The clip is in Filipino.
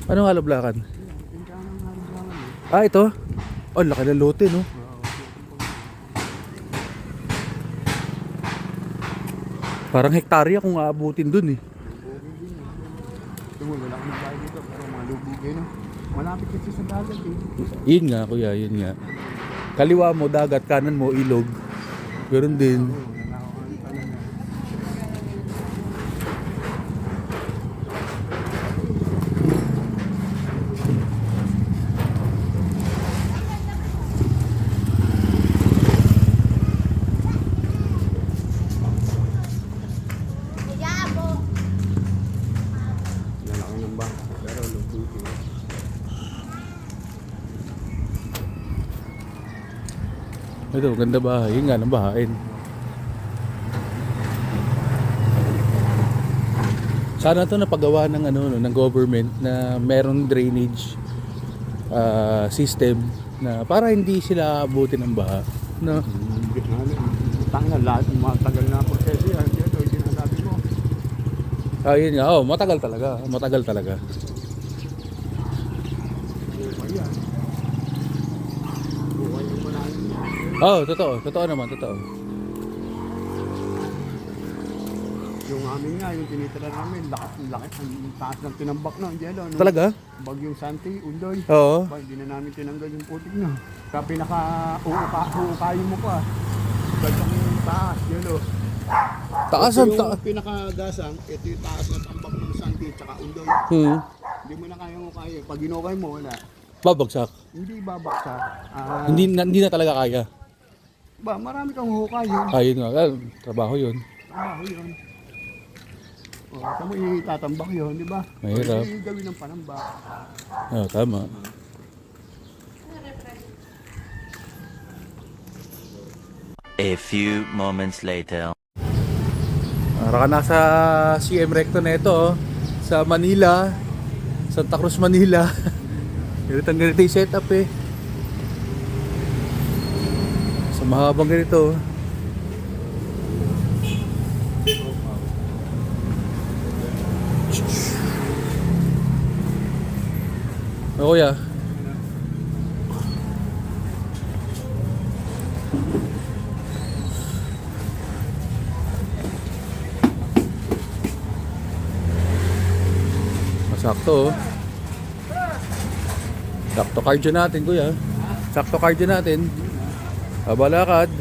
Anong halablakan? Tindahan ng haliblangan eh. Ah, ito? Oh, laki ng lote, no? Parang hektarya kung aabutin dun eh. Ito mo, wala kang bahay dito, pero malubog eh, no? Malapit kasi sa dagat eh. Yun nga, kuya, yun nga. Kaliwa mo, dagat, kanan mo, ilog. Ganoon din. Wala ako ano talaga. Lalaki ng bangka, pero lubog eh. Ito, ganda bahay. Yun nga, ng bahain. Sana to napagawa ng ano no, ng government na merong drainage system na para hindi sila abutin ng baha, no? Tanga, lahat matagal na proseso yan. Yan o, yung sinasabi mo. Ayun nga, oh, matagal talaga, matagal talaga. Buhay yan. Buhay yung malalim yan. Oh, totoo naman, totoo. Yung amin nga, yung tinitira namin, laki, ang taas ng tinambak na, Angelo. No? Talaga? Bagyong Santi, Undoy. Oo. Ba, hindi na namin tinanggal yung putik na. Kaya pinaka-uukayin mo pa. Gantong taas, Angelo. Taas ang taas. Yung pinakagasang, ito yung taas ng tambak ng Santi, tsaka Undoy. Hindi mo na kaya ukay. Pag inukay mo, wala. Babagsak. Hindi babaksak. Hindi na talaga kaya. Ba, marami kang hukayin. Ayun nga, trabaho yun. Yun. O, saan mo itatambak yun, di ba? Mahirap. Hindi gawin ng panambak. Oh, tama. A few moments later. Para ka nasa CM Recto na ito, oh. Sa Manila, Santa Cruz, Manila. Ganito yung setup eh. Sa mahabang ganito. Oh, kuya. Sakto, oh. Sakto cardio natin, kuya. Sakto cardio natin. Abalakad.